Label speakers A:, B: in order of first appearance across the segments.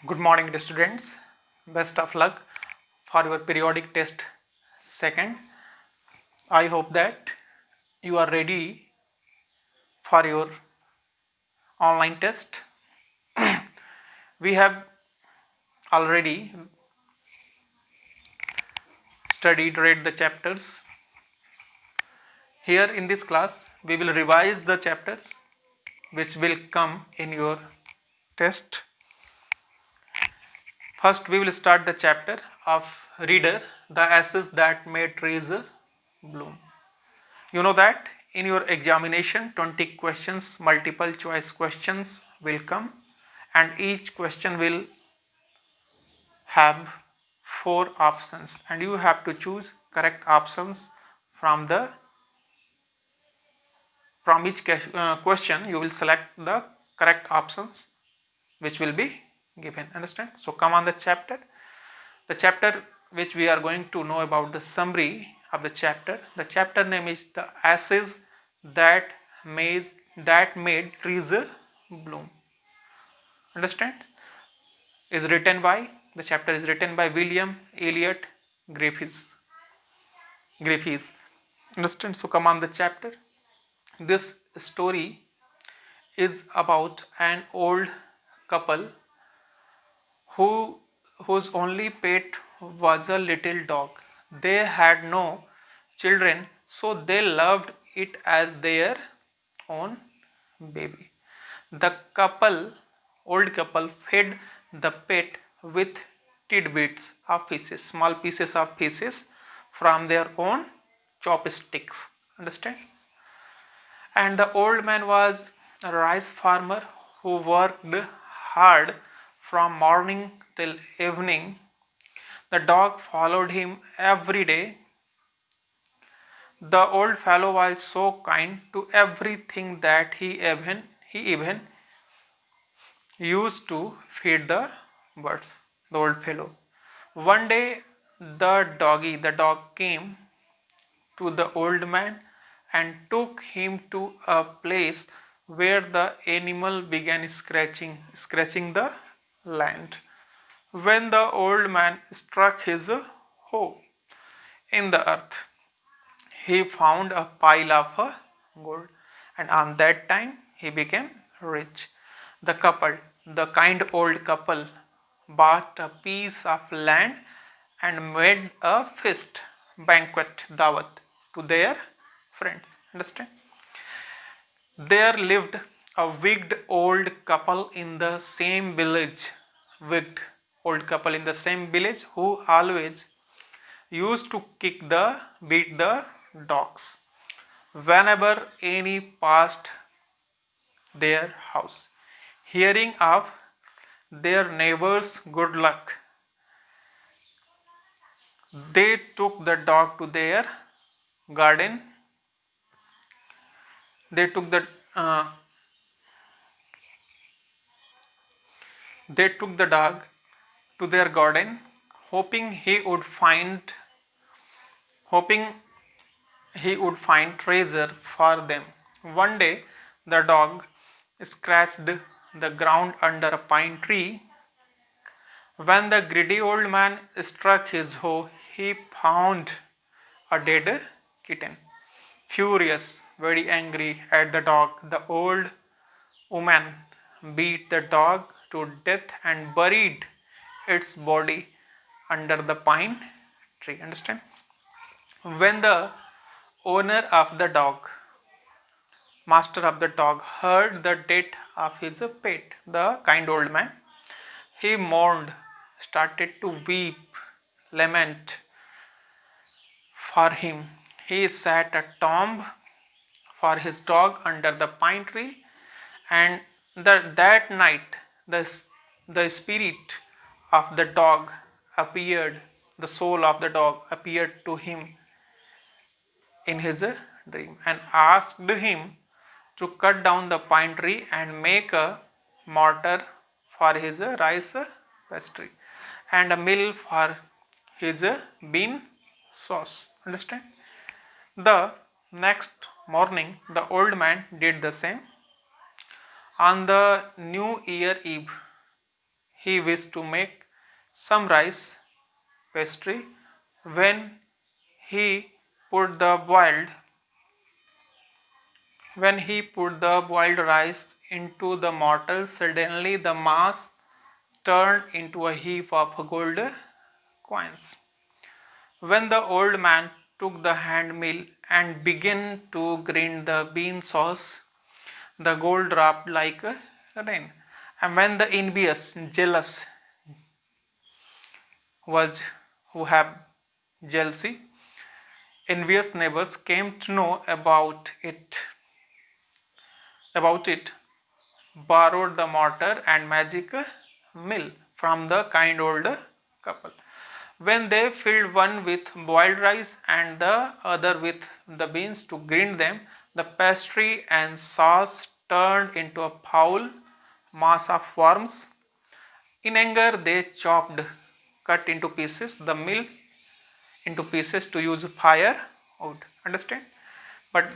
A: Good morning, dear students. Best of luck for your periodic test second. I hope that you are ready for your online test. We have already read the chapters. Here in this class, we will revise the chapters which will come in your test. First, we will start the chapter of Reader, the ashes that made trees bloom. You know that in your examination 20 questions, multiple choice questions will come, and each question will have 4 options, and you have to choose correct options from each question. You will select the correct options which will be given. Understand? So come on the chapter which we are going to know about, the summary of the chapter. The chapter name is The Ashes that made trees bloom. Understand? The chapter is written by William Elliot Griffiths. Understand? So come on the chapter. This story is about an old couple who whose only pet was a little dog. They had no children, so they loved it as their own baby. The old couple, fed the pet with tidbits of pieces, small pieces of pieces from their own chopsticks. Understand? And the old man was a rice farmer who worked hard from morning till evening. The dog followed him every day. The old fellow was so kind to everything that he even used to feed the birds. The old fellow. One day the dog came to the old man and took him to a place where the animal began scratching the land. When the old man struck his hoe in the earth, he found a pile of gold, and on that time he became rich. The kind old couple, bought a piece of land and made a feast, banquet, dawat to their friends. Understand? There lived a wicked old couple in the same village who always used to beat the dogs whenever any passed their house. Hearing of their neighbor's good luck, they took the dog to their garden. They took the uh, they took the dog to their garden, hoping hoping he would find treasure for them. One day, the dog scratched the ground under a pine tree. When the greedy old man struck his hoe, he found a dead kitten. Furious, very angry at the dog, the old woman beat the dog to death and buried its body under the pine tree. Understand? When the owner of the dog, master of the dog, heard the death of his pet, the kind old man, he mourned, started to weep, lament for him. He set a tomb for his dog under the pine tree, and that night the spirit of the dog appeared, the soul of the dog appeared to him in his dream and asked him to cut down the pine tree and make a mortar for his rice pastry and a mill for his bean sauce. Understand? The next morning the old man did the same. On the New Year Eve, he wished to make some rice pastry. When he put the boiled when he put the boiled rice into the mortar, suddenly the mass turned into a heap of gold coins. When the old man took the hand mill and began to grind the bean sauce, the gold dropped like rain. And when the envious, jealous was who have jealousy, envious neighbors came to know about it, borrowed the mortar and magic mill from the kind old couple. When they filled one with boiled rice and the other with the beans to grind them, the pastry and sauce turned into a foul mass of worms. In anger, they cut into pieces the mill into pieces to use firewood. Understand? But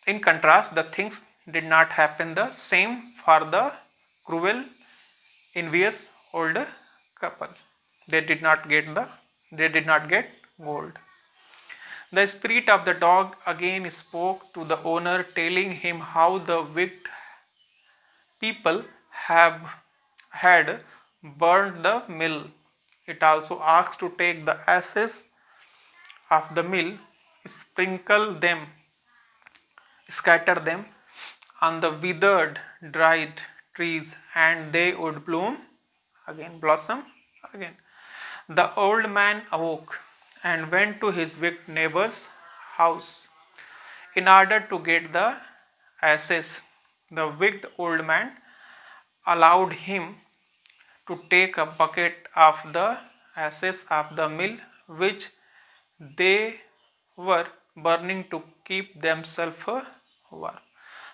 A: in contrast, the things did not happen the same for the cruel, envious old couple. They did not get gold. The spirit of the dog again spoke to the owner, telling him how the wicked people have had burned the mill. It also asked to take the ashes of the mill, sprinkle them, scatter them on the withered, dried trees, and they would blossom again. The old man awoke and went to his wicked neighbor's house in order to get the ashes. The wicked old man allowed him to take a bucket of the ashes of the mill which they were burning to keep themselves warm.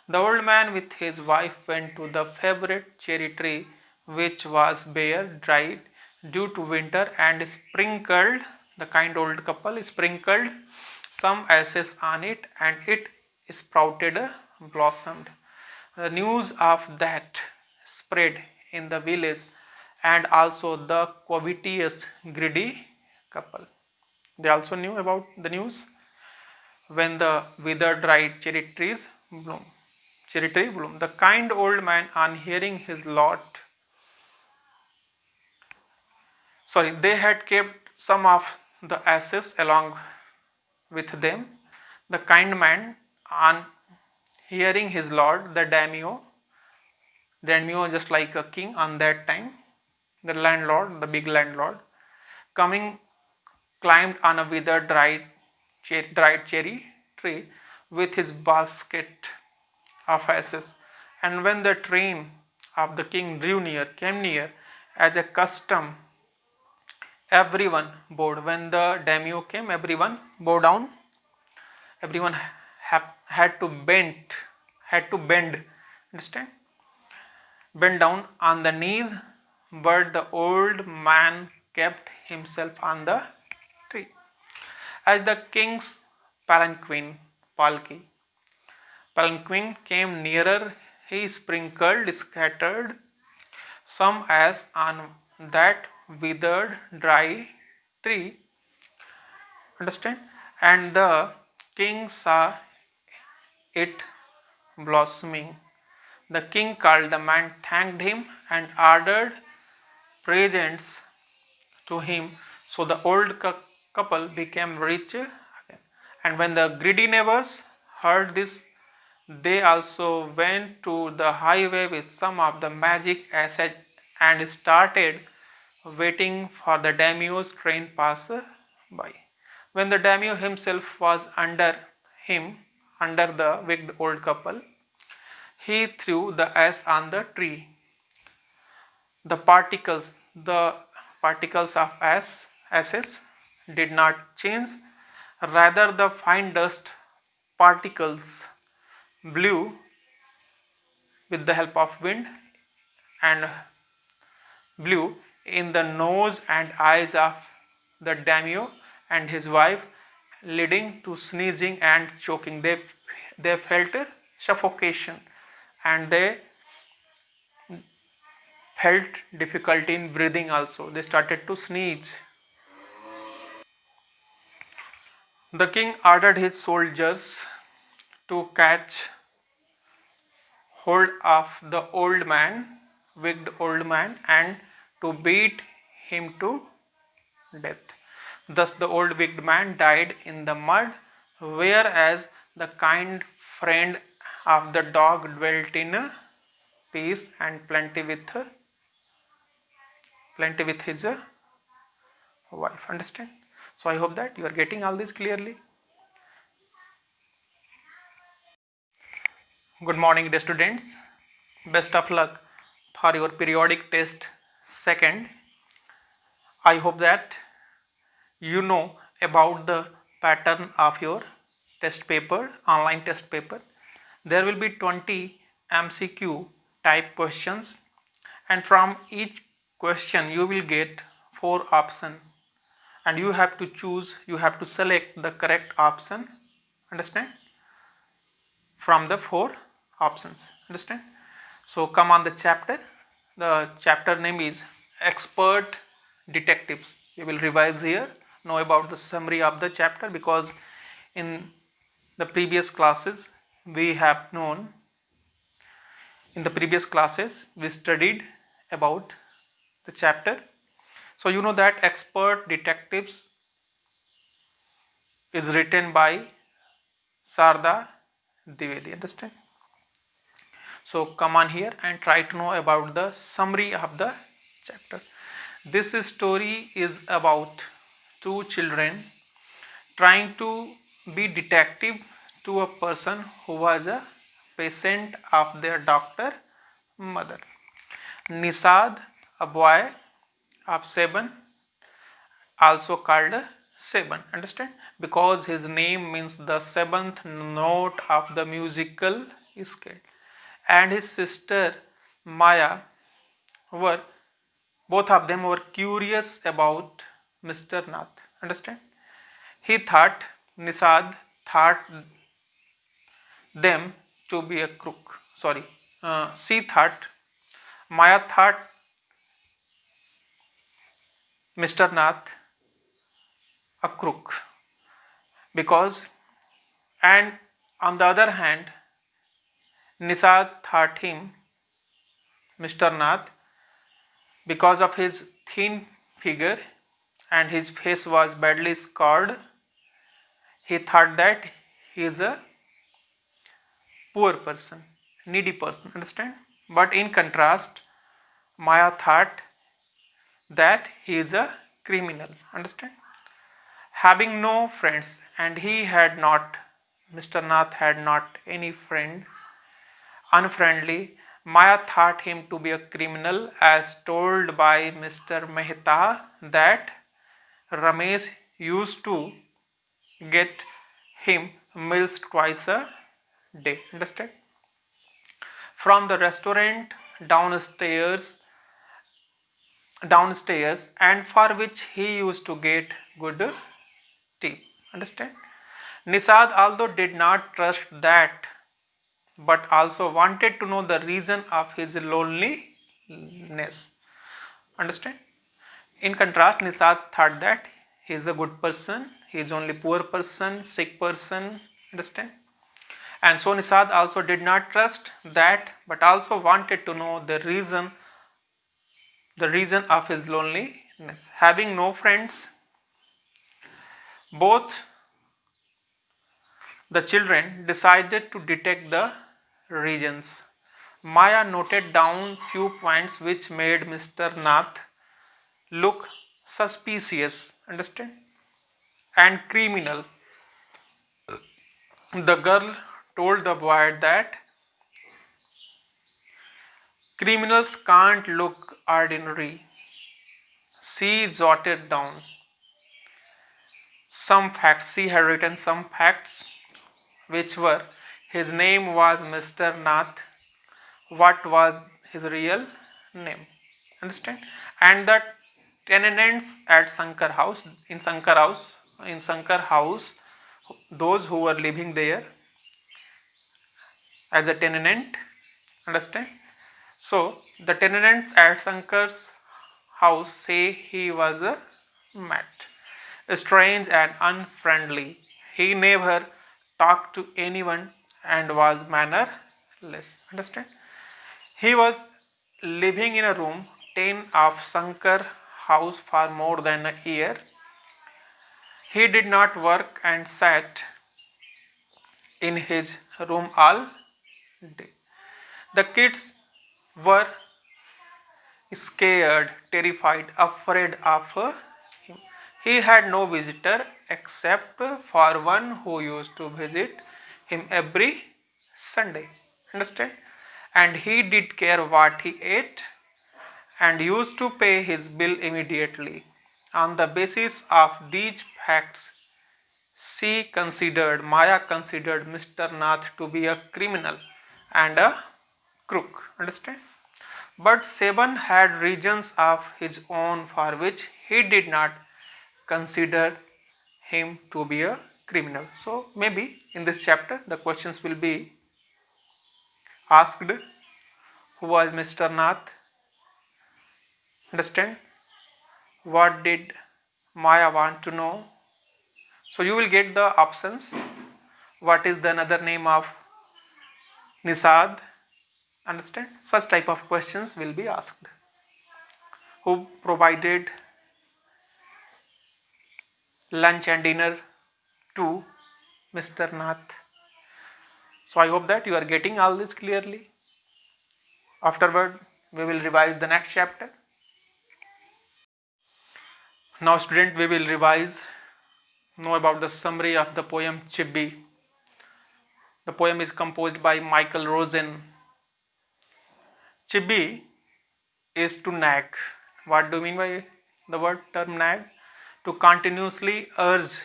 A: The old man with his wife went to the favorite cherry tree which was bare, dried due to winter, and sprinkled, the kind old couple sprinkled some ashes on it, and it sprouted, blossomed. The news of that spread in the village, and also the covetous, greedy couple. They also knew about the news when the withered, dried cherry tree bloom. The kind old man, on hearing his lot, they had kept some of the ashes along with them. The kind man, on hearing his lord, the daimyo just like a king on that time, the landlord, the big landlord, coming, climbed on a withered, dried cherry tree with his basket of ashes. And when the train of the king came near, as a custom, everyone bowed. When the daimyo came, everyone bowed down. Everyone had to bend. Understand? Bend down on the knees, but the old man kept himself on the tree. As the king's palki palanquin came nearer, he scattered some ash on that withered, dry tree. Understand? And the king saw it blossoming. The king called the man, thanked him, and ordered presents to him. So the old couple became rich again. And when the greedy neighbors heard this, they also went to the highway with some of the magic assets and started waiting for the daimyo's train pass by. When the daimyo himself was under the wicked old couple, he threw the ash on the tree. The particles of ashes did not change. Rather, the fine dust particles blew with the help of wind and blew in the nose and eyes of the daimyo and his wife, leading to sneezing and choking. They felt suffocation, and they felt difficulty in breathing also. They started to sneeze. The king ordered his soldiers to catch hold of the old man, wicked old man, and to beat him to death. Thus the old wicked man died in the mud, whereas the kind friend of the dog dwelt in peace and plenty with his wife. Understand? So I hope that you are getting all this clearly. Good morning, dear students. Best of luck for your periodic test second. I hope that you know about the pattern of your test paper, online test paper. There will be 20 MCQ type questions, and from each question you will get 4 options, and you have to choose, you have to select the correct option. Understand? From the 4 options. Understand? So come on the chapter. The chapter name is Expert Detectives. We will revise here, know about the summary of the chapter, because in the previous classes we have known, in the previous classes we studied about the chapter. So you know that Expert Detectives is written by Sarda Dwivedi. Understand? So come on here and try to know about the summary of the chapter. This story is about two children trying to be detective to a person who was a patient of their doctor mother. Nisad, a boy of 7, also called Seven. Understand? Because his name means the 7th note of the musical scale. And his sister Maya were, both of them were curious about Mr. Nath. Understand? He thought, Nisad thought them to be a crook. Sorry, she thought, Maya thought Mr. Nath a crook, because, and on the other hand, Nisad thought him, Mr. Nath, because of his thin figure and his face was badly scarred. He thought that he is a poor person, needy person. Understand? But in contrast, Maya thought that he is a criminal. Understand? Having no friends, and he had not, Mr. Nath had not any friend, unfriendly, Maya thought him to be a criminal, as told by Mr. Mehta that Ramesh used to get him meals twice a day. Understand? From the restaurant downstairs, and for which he used to get good tea. Understand? Nisad, although did not trust that, but also wanted to know the reason of his loneliness. Understand? In contrast, Nisad thought that he is a good person, he is only poor person, sick person. Understand? And so Nisad also did not trust that, but also wanted to know the reason of his loneliness. Having no friends, both the children decided to detect the reasons. Maya noted down few points which made Mr. Nath look suspicious, understand, and criminal. The girl told the boy that criminals can't look ordinary. She jotted down some facts. She had written some facts, which were: his name was Mr. Nath. What was his real name? Understand? And the tenants at Sankar house, those who were living there as a tenant. Understand? So The tenants at Shankar's house say he was a mat, strange and unfriendly. He never talked to anyone and was mannerless. Understand? He was living in a room 10 of Shankar house for more than a year. He did not work and sat in his room all day. The kids were scared, terrified, afraid of him. He had no visitor except for one who used to visit him every Sunday. Understand? And he did care what he ate and used to pay his bill immediately. On the basis of these facts, Maya considered Mr. Nath to be a criminal and a crook. Understand? But Seban had reasons of his own for which he did not consider him to be a criminal. So maybe in this chapter the questions will be asked, who was Mr. Nath? Understand? What did Maya want to know? So you will get the options. What is the another name of Nisad? Understand? Such type of questions will be asked. Who provided lunch and dinner to Mr. Nath? So I hope that you are getting all this clearly. Afterward, we will revise the next chapter. Now student, we will know about the summary of the poem Chibbi. The poem is composed by Michael Rosen. Chibbi is to nag. What do you mean by the word term nag? To continuously urge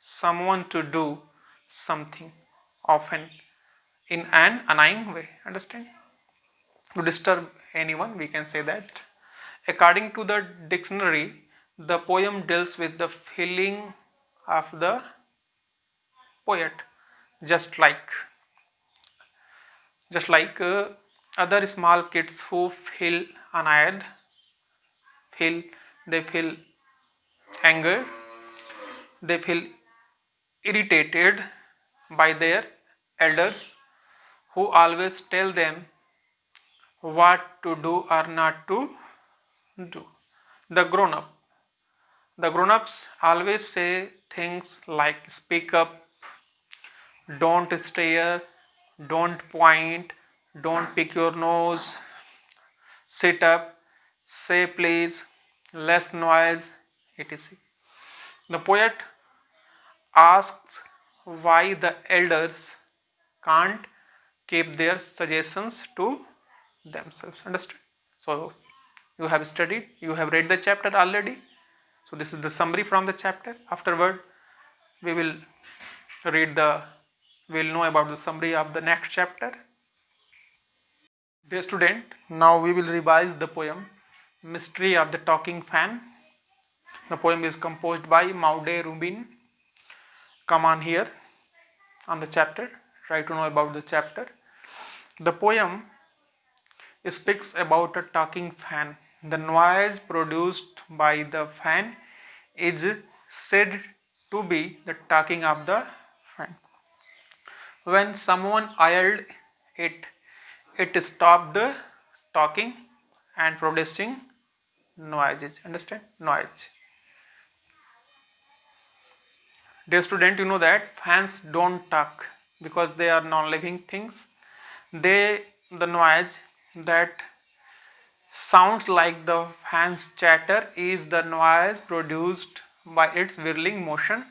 A: someone to do something, often in an annoying way. Understand? To disturb anyone, we can say that. According to the dictionary, the poem deals with the feeling of the poet, just like other small kids who feel annoyed, they feel anger, they feel irritated by their elders who always tell them what to do or not to do. The grown-ups always say things like speak up, don't stare, don't point, don't pick your nose, sit up, say please, less noise, etc. The poet asks why the elders can't keep their suggestions to themselves. Understand? So you have studied, you have read the chapter already. So this is the summary from the chapter. Afterward, we will know about the summary of the next chapter. Dear student, now we will revise the poem Mystery of the Talking Fan. The poem is composed by Maude Rubin. Come on here on the chapter, try to know about the chapter. The poem speaks about a talking fan. The noise produced by the fan is said to be the talking of the fan. When someone oiled it, it stopped talking and producing noises. Understand? Noise. Dear student, you know that fans don't talk because they are non-living things. The noise that sounds like the fan's chatter is the noise produced by its whirling motion,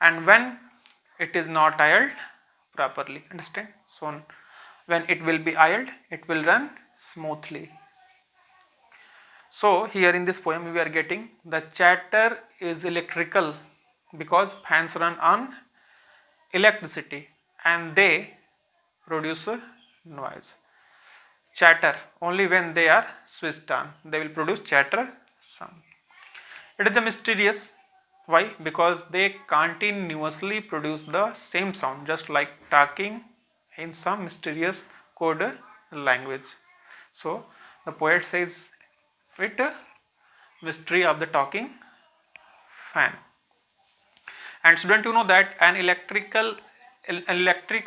A: and when it is not oiled properly. Understand? So when it will be oiled, it will run smoothly. So here in this poem we are getting the chatter is electrical because fans run on electricity and they produce a noise. Chatter only when they are switched on, they will produce chatter sound. It is mysterious. Why? Because they continuously produce the same sound, just like talking in some mysterious code language. So The poet says it mystery of the talking fan. And student, you know that an electric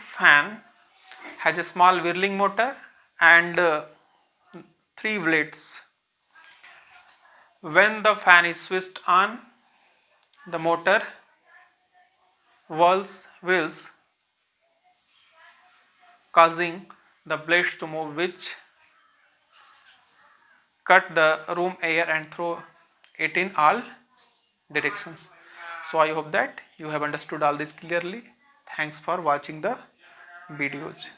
A: fan has a small whirling motor and 3 blades. When the fan is switched on, the motor wheels causing the blades to move, which cut the room air and throw it in all directions. So I hope that you have understood all this clearly. Thanks for watching the videos.